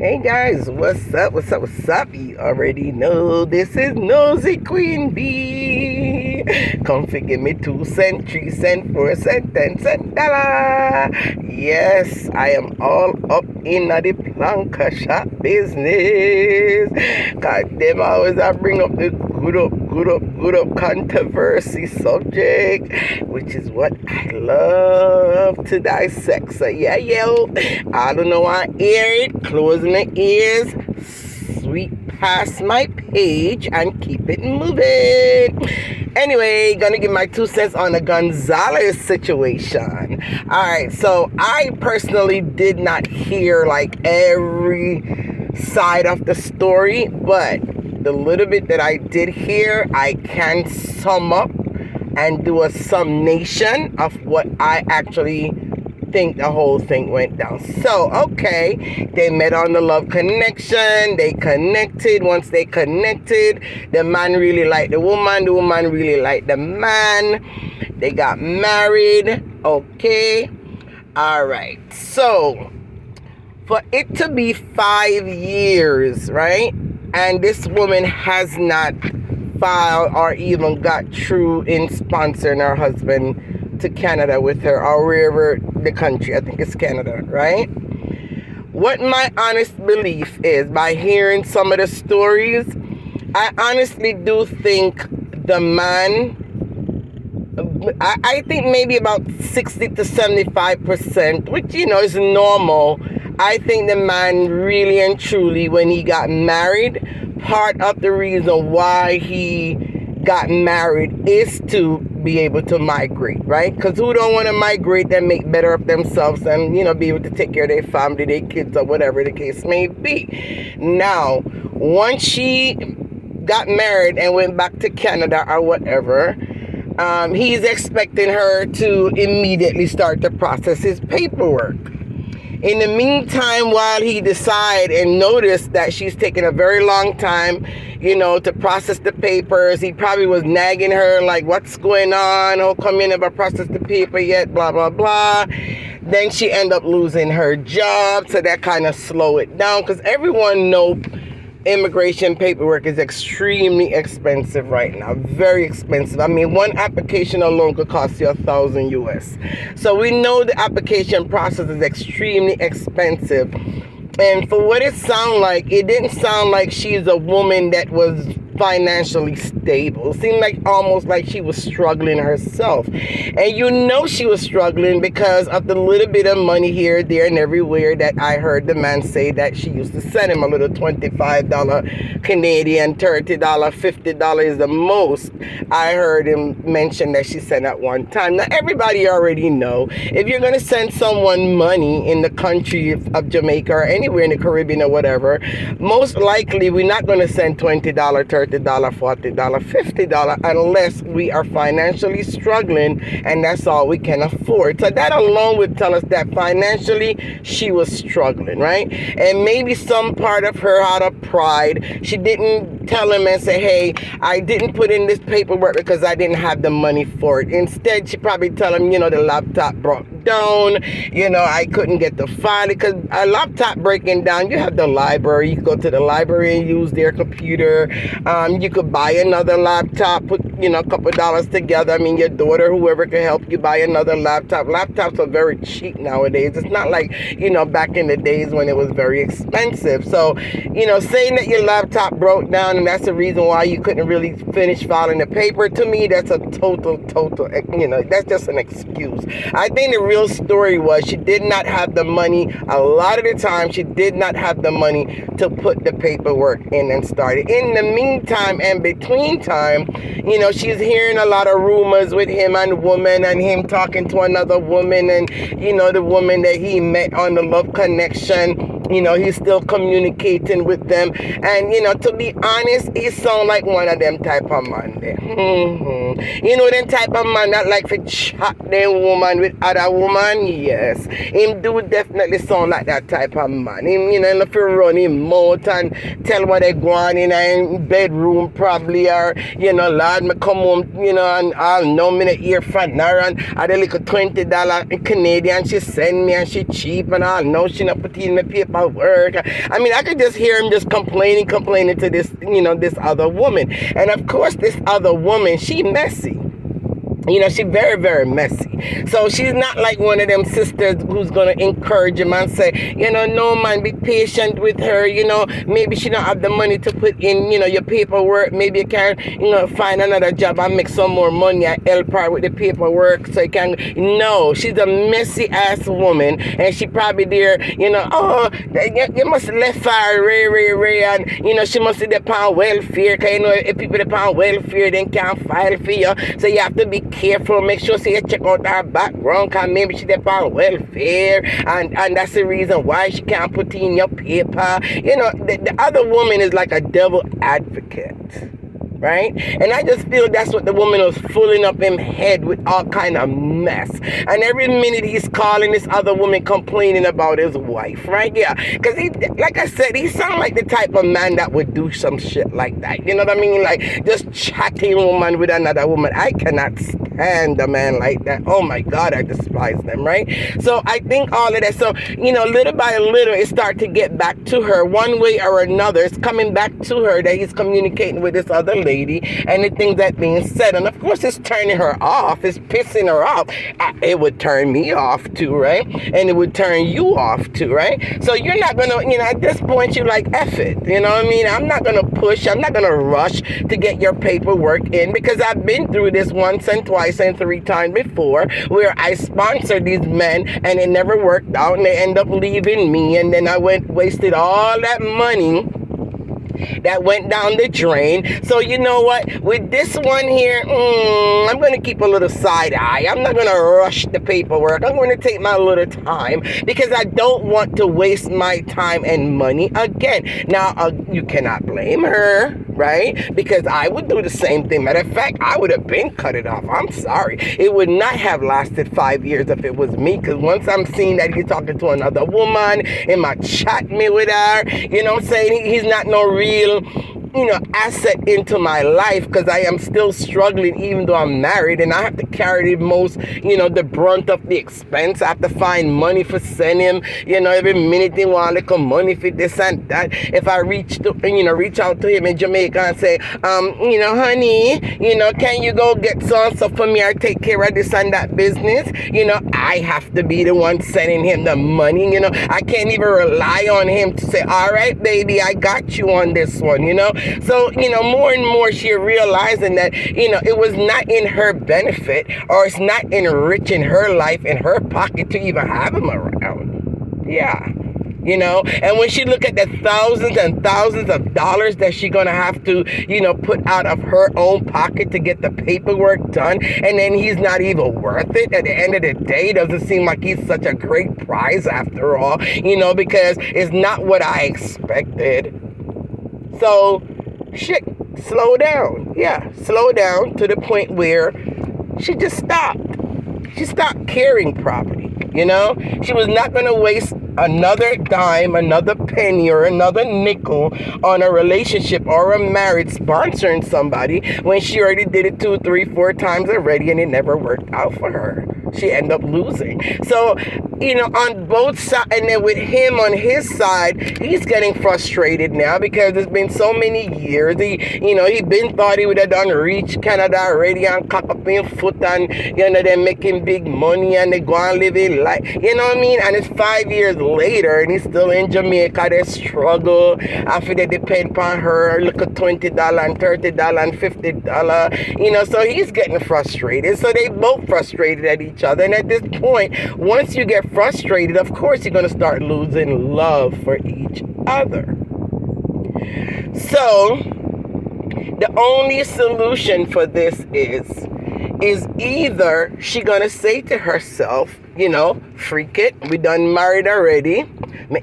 Hey guys, what's up? What's up? What's up? You already know this is Nosy Queen Bee. Come give me 2 cents, 3 cents, 4 cents, 10 cents, dollar. Yes, I am all up in the planka shop business. God damn, I always bring up the good up controversy subject, which is what I love to dissect. So yeah, I don't know why I hear it, closing the ears, sweep past my page and keep it moving. Anyway, gonna give my 2 cents on the Gonzalez situation. Alright, so I personally did not hear like every side of the story, but the little bit that I did hear, I can sum up and do a summation of what I actually think the whole thing went down. So, okay, they met on the love connection, they connected. Once they connected, the man really liked the woman really liked the man. They got married, okay. All right, so for it to be 5 years, right? And this woman has not filed or even got through in sponsoring her husband to Canada with her or wherever the country, I think it's Canada, right? What my honest belief is, by hearing some of the stories, I honestly do think the man, I think maybe about 60 to 75%, which, is normal. I think the man really and truly, when he got married, part of the reason why he got married is to be able to migrate, right? Because who don't want to migrate and make better of themselves and, be able to take care of their family, their kids, or whatever the case may be. Now, once she got married and went back to Canada or whatever, he's expecting her to immediately start to process his paperwork. In the meantime, while he decided and noticed that she's taking a very long time, to process the papers, he probably was nagging her like, what's going on? How come you never processed the paper yet? Blah, blah, blah. Then she ended up losing her job, so that kind of slowed it down, because everyone knows immigration paperwork is extremely expensive right now. Very expensive. I mean, one application alone could cost you $1,000 US. So we know the application process is extremely expensive. And for what it sounded like, it didn't sound like she's a woman that was financially stable. It seemed like almost like she was struggling herself. And she was struggling because of the little bit of money here, there, and everywhere that I heard the man say that she used to send him a little $25 Canadian, $30, $50 is the most I heard him mention that she sent at one time. Now, everybody already know, if you're going to send someone money in the country of Jamaica or anywhere in the Caribbean or whatever, most likely we're not going to send $20, $30, $40, $50 unless we are financially struggling, and that's all we can afford. So that alone would tell us that financially she was struggling, right? And maybe some part of her out of pride, she didn't tell him and say, hey, I didn't put in this paperwork because I didn't have the money for it. Instead, she probably tell him, the laptop broke down, I couldn't get the file, because a laptop breaking down, you have the library, you can go to the library and use their computer. You could buy another laptop, put a couple dollars together. I mean, your daughter, whoever can help you buy another laptop. Laptops are very cheap nowadays. It's not like back in the days when it was very expensive. So saying that your laptop broke down and that's the reason why you couldn't really finish filing the paper, to me that's a total that's just an excuse. I think the real story was she did not have the money. A lot of the time she did not have the money to put the paperwork in and start it. In the meantime and between time, she's hearing a lot of rumors with him and the woman, and him talking to another woman, and the woman that he met on the love connection, he's still communicating with them. And to be honest, he sound like one of them type of man there. Them type of man that like to chat them woman with other woman. Yes, him do definitely sound like that type of man. Him if you run him mouth and tell what they go on in a bedroom probably, or Lord, me come home, and I'll know me hear from her, and the little $20 Canadian she send me, and she cheap, and I'll know she not put in my paper paperwork. I mean, I could just hear him just complaining to this, this other woman. And of course, this other woman, she messy. She's very, very messy. So she's not like one of them sisters who's going to encourage him and say, no, man, be patient with her. Maybe she don't have the money to put in, your paperwork. Maybe you can, find another job and make some more money and help her with the paperwork so you can. No, she's a messy ass woman. And she probably there, oh, you must have left her, Ray. And, she must have upon welfare. Because, if people upon welfare, then can't file for you. So you have to be careful, make sure you check out her background, because maybe she on welfare, and that's the reason why she can't put in your paper. The other woman is like a devil advocate, right? And I just feel that's what the woman was fooling up him head with, all kind of mess. And every minute he's calling this other woman complaining about his wife, right? Yeah, because he, like I said, he sounds like the type of man that would do some shit like that. You know what I mean? Like just chatting woman with another woman. I cannot stand a man like that. Oh my God, I despise them, right? So I think all of that. So, little by little, it started to get back to her one way or another. It's coming back to her that he's communicating with this other lady and the things that being said. And of course, it's turning her off. It's pissing her off. It would turn me off too, right? And it would turn you off too, right? So you're not going to, at this point, you're like, F it. You know what I mean? I'm not going to push. I'm not going to rush to get your paperwork in, because I've been through this once and twice and 3 times before where I sponsored these men and it never worked out and they end up leaving me, and then I wasted all that money that went down the drain. So you know what? With this one here, I'm going to keep a little side eye. I'm not going to rush the paperwork. I'm going to take my little time because I don't want to waste my time and money again. Now, you cannot blame her, right? Because I would do the same thing. Matter of fact, I would have been cut it off. I'm sorry. It would not have lasted 5 years if it was me, because once I'm seeing that he's talking to another woman and my chat me with her, you know what I'm saying? He's not no real, asset into my life, because I am still struggling even though I'm married, and I have to carry the most, the brunt of the expense. I have to find money for send him, every minute they want little money for this and that. If I reach out to him in Jamaica and say, honey, can you go get some stuff for me or take care of this and that business? I have to be the one sending him the money. I can't even rely on him to say, all right, baby, I got you on this one, So, more and more she's realizing that, it was not in her benefit, or it's not enriching her life in her pocket to even have him around. Yeah. And when she look at the thousands and thousands of dollars that she's going to have to, put out of her own pocket to get the paperwork done, and then he's not even worth it at the end of the day, doesn't seem like he's such a great prize after all, because it's not what I expected. So, shit, slow down. Yeah, slow down to the point where she just stopped. She stopped caring properly, She was not going to waste another dime, another penny, or another nickel on a relationship or a marriage sponsoring somebody when she already did it 2, 3, 4 times already and it never worked out for her. She ended up losing. So, on both sides, and then with him on his side, he's getting frustrated now because it's been so many years. He been thought he would have done reach Canada already and cock up in foot, and, they're making big money and they go and live a life. You know what I mean? And it's 5 years later and he's still in Jamaica. They struggle after they depend upon her. Look at $20 and $30 and $50. So he's getting frustrated. So they both frustrated at each other. And at this point, once you get frustrated, of course you're going to start losing love for each other. So the only solution for this is either she gonna say to herself, freak it, we done married already,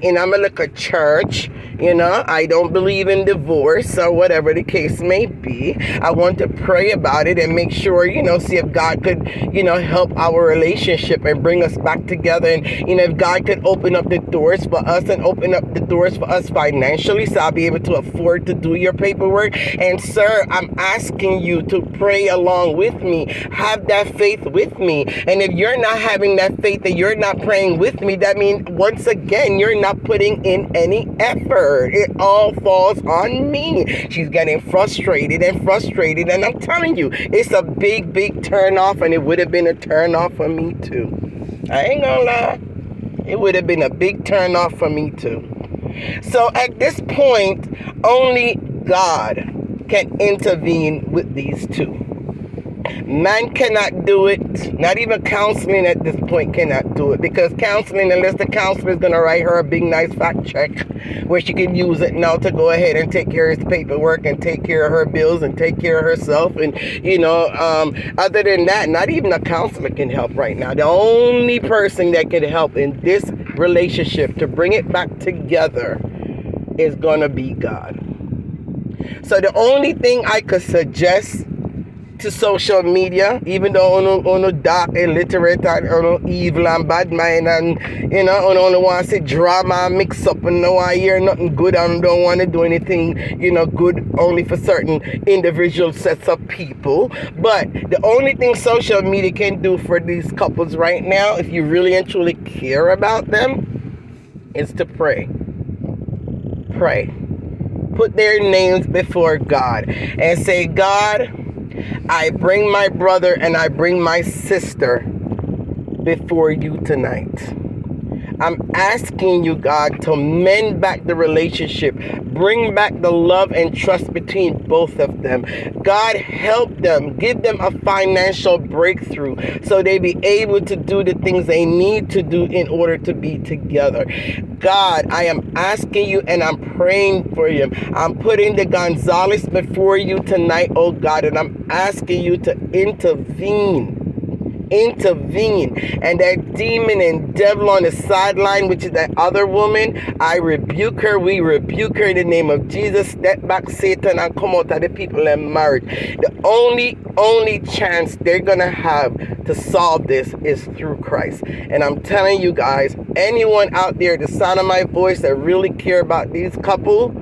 and I'm a look at church, I don't believe in divorce or whatever the case may be. I want to pray about it and make sure, see if God could, help our relationship and bring us back together. And, if God could open up the doors for us and open up the doors for us financially, so I'll be able to afford to do your paperwork. And sir, I'm asking you to pray along with me. Have that faith with me. And if you're not having that faith and you're not praying with me, that means once again, and you're not putting in any effort. It all falls on me. She's getting frustrated, and I'm telling you, it's a big turn off, and it would have been a turn off for me too. I ain't gonna lie. It would have been a big turn off for me too. So at this point, only God can intervene with these two. Man cannot do it. Not even counseling at this point cannot do it, because counseling, unless the counselor is going to write her a big nice fact check where she can use it now to go ahead and take care of his paperwork and take care of her bills and take care of herself. And other than that, not even a counselor can help right now. The only person that can help in this relationship to bring it back together is going to be God. So the only thing I could suggest to social media, even though on dark, illiterate, and evil and bad mind, and only want to see drama and mix up, and no one hear nothing good, and don't want to do anything good only for certain individual sets of people. But the only thing social media can do for these couples right now, if you really and truly care about them, is to pray. Put their names before God and say, God, I bring my brother and I bring my sister before you tonight. I'm asking you, God, to mend back the relationship. Bring back the love and trust between both of them. God, help them. Give them a financial breakthrough so they be able to do the things they need to do in order to be together. God, I am asking you and I'm praying for you. I'm putting the Gonzalez before you tonight, oh God, and I'm asking you to intervene. And that demon and devil on the sideline, which is that other woman, I rebuke her. We rebuke her in the name of Jesus. Step back, Satan, and come out of the people and marriage. The only chance they're gonna have to solve this is through Christ. And I'm telling you guys, anyone out there, the sound of my voice, that really care about these couple,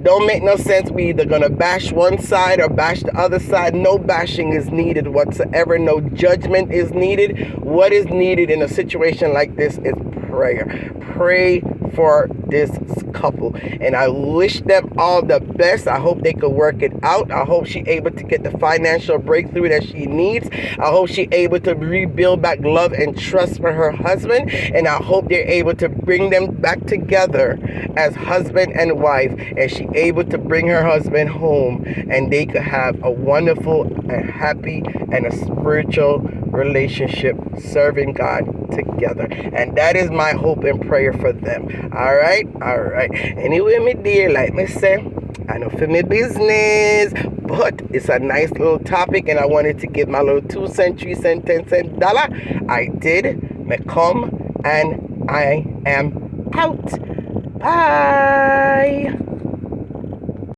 don't make no sense. We either gonna bash one side or bash the other side. No bashing is needed whatsoever. No judgment is needed. What is needed in a situation like this is prayer. Pray for this couple, and I wish them all the best. I hope they could work it out. I hope she's able to get the financial breakthrough that she needs. I hope she's able to rebuild back love and trust for her husband, and I hope they're able to bring them back together as husband and wife, and she's able to bring her husband home, and they could have a wonderful and happy and a spiritual relationship serving God together. And that is my hope and prayer for them. All right. Anyway, me dear, like me say, I know for me business, but it's a nice little topic, and I wanted to give my little 2 cent, 3 cent, 10 cent dollar. I did. Me come, and I am out. Bye.